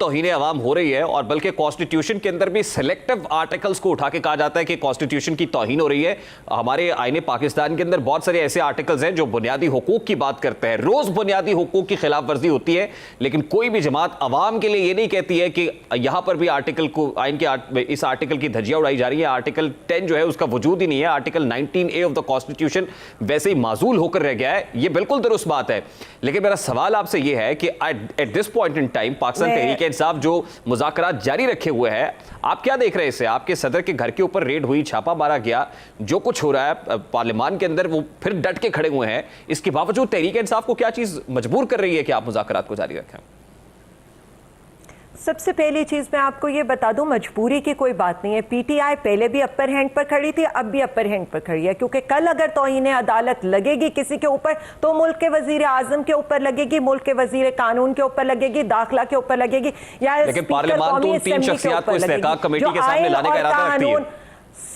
तौहीन अवाम हो रही है, और बल्कि कॉन्स्टिट्यूशन के अंदर भी सिलेक्टिव आर्टिकल्स को उठा के कहा जाता है कि कॉन्स्टिट्यूशन की तौहीन हो रही है। हमारे आईने पाकिस्तान के अंदर बहुत सारे ऐसे आर्टिकल्स हैं जो बुनियादी हुकूक की बात करते हैं, रोज बुनियादी हुकूक की खिलाफ वर्जी होती है, लेकिन कोई भी जमात अवाम के लिए ये नहीं कहती है कि यहां पर भी आर्टिकल को आइन के इस आर्टिकल की धज्जियां उड़ाई जा रही है। आर्टिकल 10 जो है उसका वजूद ही नहीं है, article 19A of the constitution वैसे ही माजूल होकर रह गया है। ये बिल्कुल दुरुस्त बात है, लेकिन मेरा सवाल आपसे ये है कि at this point in time Pakistan Tehreek Insaf जो मुज़ाकरात जारी रखे हुए हैं, आप क्या देख रहे हैं इसे? आपके सदर के घर के ऊपर रेड हुई, छापा मारा गया, जो कुछ हो रहा है पार्लियामान के अंदर वो फिर डट के खड़े हुए हैं, इसके बावजूद तहरीक इंसाफ को क्या चीज मजबूर कर रही है कि आप मुज़ाकरात को जारी रखें? सबसे पहली चीज मैं आपको ये बता दूं, मजबूरी की कोई बात नहीं है। पीटीआई पहले भी अपर हैंड पर खड़ी थी, अब भी अपर हैंड पर खड़ी है, क्योंकि कल अगर तौहीन अदालत लगेगी किसी के ऊपर तो मुल्क के वजीर आजम के ऊपर लगेगी, मुल्क के वजीर कानून के ऊपर लगेगी, दाखिला के ऊपर लगेगी, या लेकिन पार्लियामान तो 3 शख्सियत को इस्तेहकाक कमेटी के सामने लाने का इरादा रखती है।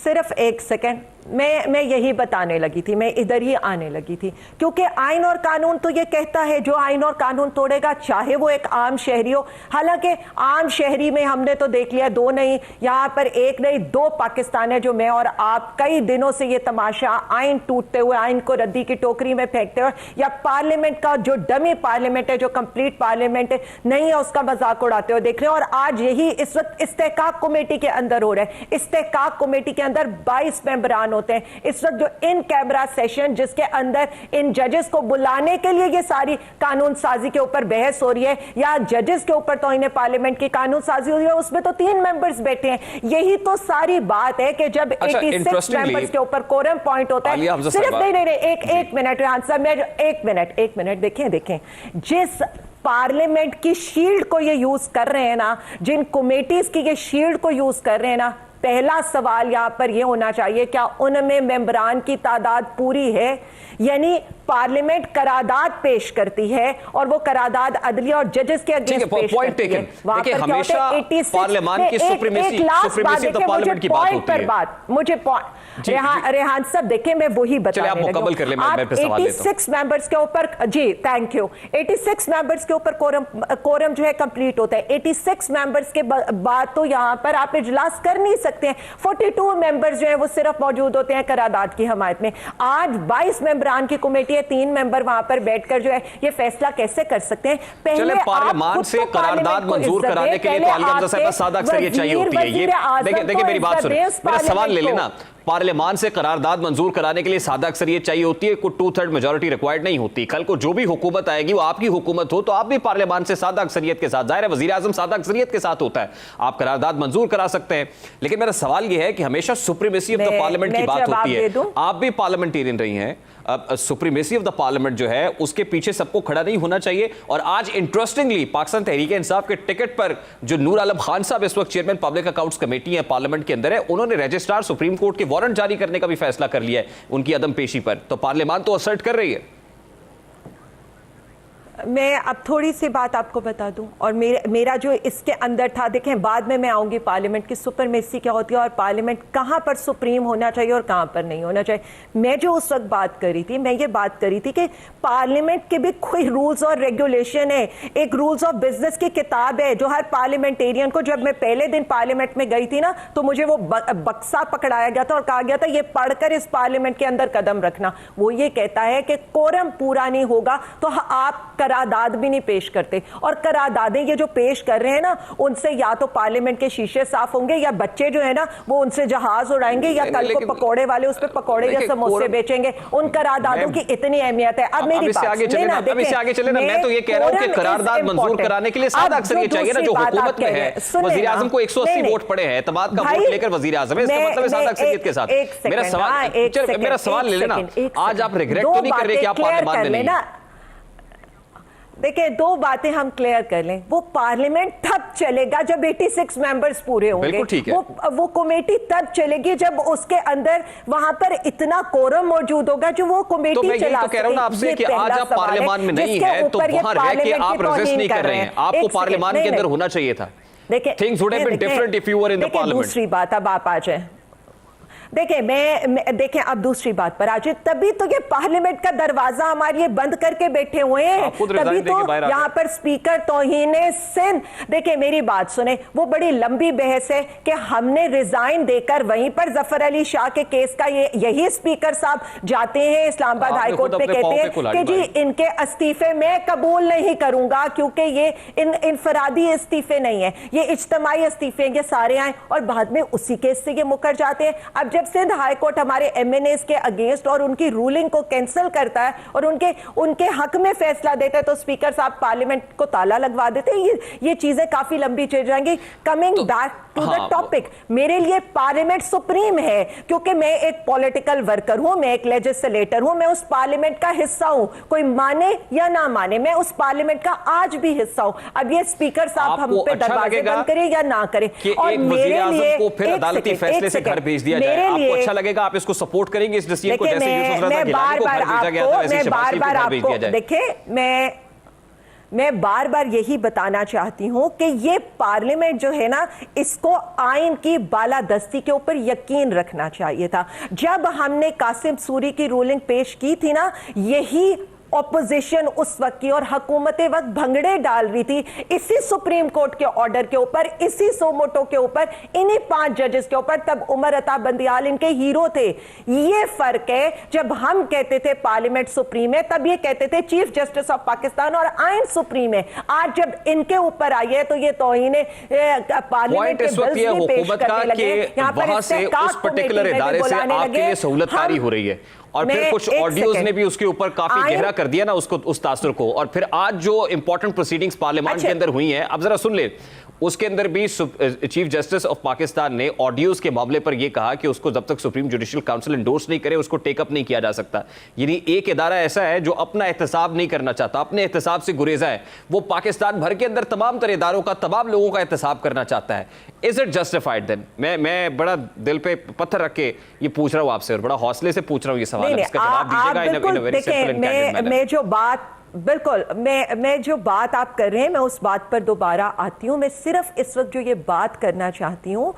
सिर्फ एक सेकंड, मैं यही बताने लगी थी, मैं इधर ही आने लगी थी, क्योंकि आइन और कानून तो ये कहता है जो आइन और कानून तोड़ेगा चाहे वो एक आम शहरी हो। हालांकि आम शहरी में हमने तो देख लिया, दो नहीं, यहाँ पर एक नहीं 2 पाकिस्तान है जो मैं और आप कई दिनों से ये तमाशा आइन टूटते हुए, आइन को रद्दी की टोकरी में फेंकते हुए, या पार्लियामेंट का जो डमी पार्लियामेंट है, जो कंप्लीट पार्लियामेंट नहीं है, उसका मजाक उड़ाते हुए देख रहे हैं। और आज यही इस वक्त इस्तेहकाक कमेटी के अंदर हो रहा है। इस्तेहकाक कमेटी के अंदर 22 मेंबरान होते हैं इस वक्त, जो इन कैमरा सेशन जिसके अंदर इन जजेस को बुलाने के लिए ये सारी कानून साजी के ऊपर बहस हो रही है, या जजेस के ऊपर तौहीन पार्लियामेंट की कानून साजी हो रही है, उसमें तो 3 मेंबर्स बैठे हैं। यही तो सारी बात है कि जब 86 मेंबर्स के ऊपर कोरम पॉइंट होता है, सिर्फ नहीं एक मिनट रेहान साहब, मैं एक मिनट देखें जिस पार्लियामेंट की शील्ड को ये यूज कर रहे हैं ना, जिन कमेटीज की ये शील्ड को यूज कर रहे हैं ना, पहला सवाल यहां पर यह होना चाहिए क्या उनमें मेंबरान की तादाद पूरी है? यानी पार्लियामेंट करारदाद पेश करती है और वो करारदाद अदलिया और जजेस के अगेंस्ट पेश करती है। वहां पर हमेशा पार्लियामान की सुप्रीमेसी ऑफ द पार्लियामेंट की बात होती है। मुझे रेहान साहब देखें, मैं वही बताने लगी हूं। 86 मेंबर्स के ऊपर, जी थैंक यू, 86 मेंबर्स के ऊपर कोरम जो है कंप्लीट होता है। 86 मेंबर्स के बाद तो यहां पर आप इजलास कर नहीं सकते हैं। 42 मेंबर्स जो है वो सिर्फ मौजूद होते हैं करारदाद की हमायत में। आज 22 मेंबरान की कमेटी है, 3 मेंबर वहां पर बैठकर जो है ये फैसला कैसे कर सकते हैं? पहले पार्लियामान से करारदाद मंजूर कराने के लिए सादा अक्सरियत चाहिए होती है। ये देखिए मेरी बात सुनिए, मेरा सवाल ले लेना। पार्लियामान से करारदाद मंजूर कराने के लिए सादा अक्सरियत चाहिए होती है, कोई 2/3 मेजॉरिटी रिक्वायर्ड नहीं होती। कल को जो भी हुकूमत आएगी वो आपकी हुकूमत हो तो आप भी पार्लियामान से सादा अक्सरियत के साथ, जाहिर है वजीर आजम सादा अक्सरियत के साथ होता है, आप करारदाद मंजूर करा सकते हैं। लेकिन मेरा सवाल यह है कि हमेशा सुप्रीमेसी ऑफ द पार्लियामेंट की बात होती है, आप भी पार्लियामेंटेरियन रही हैं, सुप्रीमेसी ऑफ द पार्लियामेंट जो है उसके पीछे सबको खड़ा नहीं होना चाहिए। और आज इंटरेस्टिंगली पाकिस्तान तहरीक इंसाफ के टिकट पर जो नूर आलम खान साहब इस वक्त चेयरमैन पब्लिक अकाउंट्स कमेटी है पार्लियामेंट के अंदर है, उन्होंने रजिस्ट्रार सुप्रीम कोर्ट के वारंट जारी करने का भी फैसला कर लिया है उनकी अदम पेशी पर। तो पार्लियामान तो असर्ट कर रही है। मैं अब थोड़ी सी बात आपको बता दूं, और मेरा जो इसके अंदर था, देखें बाद में मैं आऊंगी पार्लियामेंट की सुपरमेसी क्या होती है और पार्लियामेंट कहां पर सुप्रीम होना चाहिए और कहां पर नहीं होना चाहिए। मैं जो उस वक्त बात करी थी, मैं ये बात करी थी कि पार्लियामेंट के भी कोई रूल्स और रेगुलेशन है, एक रूल्स ऑफ बिजनेस की किताब है जो हर पार्लियामेंटेरियन को, जब मैं पहले दिन पार्लियामेंट में गई थी ना तो मुझे वो बक्सा पकड़ाया गया था और कहा गया था ये पढ़कर इस पार्लियामेंट के अंदर कदम रखना। वो ये कहता है कि कोरम पूरा नहीं होगा तो आप करारदाद भी नहीं पेश करते, और करारदादें ये जो पेश कर रहे हैं ना, उनसे या तो पार्लियामेंट के शीशे साफ होंगे या बच्चे जो है ना वो उनसे जहाज उड़ाएंगे, या कल को पकौड़े वाले उस पे पकौड़े या समोसे बेचेंगे। उन करारदादों की इतनी अहमियत है। अब मेरी बात आगे चले ना, मैं तो ये कह रहा हूं कि करारदाद मंजूर कराने के लिए सादा अक्सरियत चाहिए ना, जो हुकूमत में है। वजीर आजम को 180 वोट पड़े हैं, एतमाद का वोट लेकर वजीर आजम है, इसका मतलब है सादा अक्सरियत के साथ। मेरा सवाल ले लेना, आज आप रिग्रेट तो नहीं कर रहे कि आप पार्लियामान में नहीं? देखिए, 2 बातें हम क्लियर कर लें। वो पार्लियामेंट तब चलेगा जब 86 मेंबर्स पूरे होंगे। वो कमेटी तब चलेगी जब उसके अंदर वहां पर इतना कोरम मौजूद होगा जो वो कमेटी चला सके। तो कह रहा हूं ना आपसे कि आज आप पार्लियामान में नहीं है तो वहां रह के आप रेजिस्ट नहीं कर रहे हैं, आपको पार्लियामान के अंदर होना चाहिए था। देखिए, things would have been different if you were in the parliament. दूसरी बात, अब आप आ जाए, देखें अब दूसरी बात पर आज, तभी तो ये पार्लियामेंट का दरवाजा हमारे लिए बंद करके बैठे हुए हैं, तभी तो यहाँ पर स्पीकर तौहीने सिंध। देखिए मेरी बात सुने, वो बड़ी लंबी बहस है कि हमने रिजाइन देकर वहीं पर जफर अली शाह के केस का यही स्पीकर साहब जाते हैं इस्लामाबाद हाई कोर्ट पे, कहते हैं कि जी इनके इस्तीफे मैं कबूल नहीं करूंगा क्योंकि ये इनफरादी इस्तीफे नहीं है, ये इज्तमाई इस्तीफे, ये सारे आए, और बाद में उसी केस से ये मुकर जाते हैं। अब जब सिंध हाई कोर्ट हमारे एमएनएस के अगेंस्ट और उनकी रूलिंग को कैंसिल करता है और उनके हक में फैसला देता है, तो स्पीकर साहब पार्लियामेंट को ताला लगवा देते हैं। ये चीजें काफी लंबी चल जाएंगी। Coming back to the topic, मेरे लिए पार्लियामेंट सुप्रीम है क्योंकि मैं एक पॉलिटिकल वर्कर हूं, मैं एक लेजिस्लेटर हूं, मैं उस पार्लियामेंट का हिस्सा हूं, कोई माने या ना माने, मैं उस पार्लियामेंट का आज भी हिस्सा हूं। अब ये स्पीकर साहब हम पे दरवाजे बंद करें या ना करें, और मेरे लिए को फिर अदालती फैसले से घर भेज दिया जाए, आपको अच्छा लगेगा? आप इसको सपोर्ट करेंगे इस डिसीजन को? जैसे यूसुफ रज़ा गिलानी को घर भेजा गया था, वैसे शहबाज शरीफ को घर भेज दिया जाए। देखिए मैं बार बार यही बताना चाहती हूं कि ये पार्लियामेंट जो है ना, इसको आइन की बालादस्ती के ऊपर यकीन रखना चाहिए था। जब हमने कासिम सूरी की रूलिंग पेश की थी ना, यही ऑपोजिशन उस वक्त की और हुकूमत वक्त भंगड़े डाल रही थी इसी सुप्रीम कोर्ट के ऑर्डर के ऊपर, इसी सोमोटो के ऊपर, इन्हीं 5 जजेस के ऊपर। तब उमर अता बंदियाल इनके हीरो थे। ये फर्क है, जब हम कहते थे पार्लियामेंट सुप्रीम है, तब ये कहते थे चीफ जस्टिस ऑफ पाकिस्तान और आइन सुप्रीम है। आज जब इनके ऊपर आई है तो ये तौहीन पार्लियामेंट के बिल्स भी पेश करने लगे, यहाँ पर उस पर्टिकुलर इदारे से आपके लिए सहूलतकारी हो रही है, और फिर कुछ ऑडियोज ने भी उसके ऊपर काफी गहरा कर दिया ना उसको, उस तासुर को। और फिर आज जो इंपॉर्टेंट प्रोसीडिंग्स पार्लियामेंट के अंदर हुई हैं, अब जरा सुन ले, उसके अंदर भी चीफ जस्टिस ऑफ पाकिस्तान ने ऑडियोज के मामले पर यह कहा कि उसको जब तक सुप्रीम जुडिशियल काउंसिल इंडोर्स नहीं करे उसको टेकअप नहीं किया जा सकता। यानी एक इदारा ऐसा है जो अपना एहतसाब नहीं करना चाहता, अपने एहतसाब से गुरेजा है, वो पाकिस्तान भर के अंदर तमाम तरह इदारों का, तमाम लोगों का एहतसाब करना चाहता है। Is it justified then? मैं बड़ा दिल पे पत्थर रख के ये पूछ रहा हूं आपसे, और बड़ा हौसले से पूछ रहा हूं ये सवाल, इसका जवाब दीजिएगा in a very simple and candid manner. मैं जो बात बिल्कुल मैं जो बात आप कर रहे हैं, मैं उस बात पर दोबारा आती हूं। मैं सिर्फ इस वक्त जो ये बात करना चाहती हूं,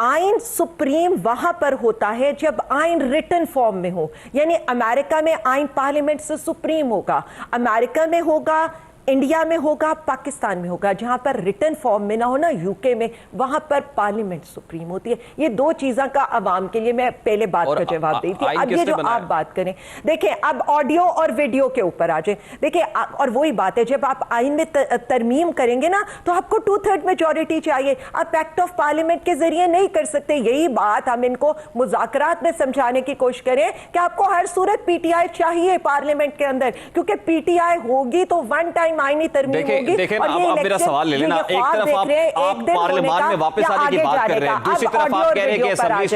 आइन सुप्रीम वहां पर होता है जब आइन रिटन फॉर्म में हो। यानी अमेरिका में आइन पार्लियामेंट से सुप्रीम होगा, अमेरिका में होगा, इंडिया में होगा, पाकिस्तान में होगा। जहां पर रिटन फॉर्म में ना हो ना, यूके में, वहां पर पार्लियामेंट सुप्रीम होती है। ये दो चीजों का अवाम के लिए मैं पहले बात का जवाब दी थी। अब ये जो आप बात करें, देखिए अब ऑडियो और वीडियो के ऊपर आ जाए। देखिए और वही बात है, जब आप आइन में तरमीम करेंगे ना, तो आपको 2/3 मेजॉरिटी चाहिए। आप एक्ट ऑफ पार्लियामेंट के जरिए नहीं कर सकते। यही बात हम इनको मुज़ाकरात में समझाने की कोशिश करें कि आपको हर सूरत पीटीआई चाहिए पार्लियामेंट के अंदर, क्योंकि पीटीआई होगी तो वन टाइम आईनी तरमीम होगी। देखें आप मेरा सवाल ले लेना, एक तरफ आप पार्लियामेंट में वापस आने की बात कर रहे हैं, दूसरी तरफ आप कह रहे हैं कि असेंबली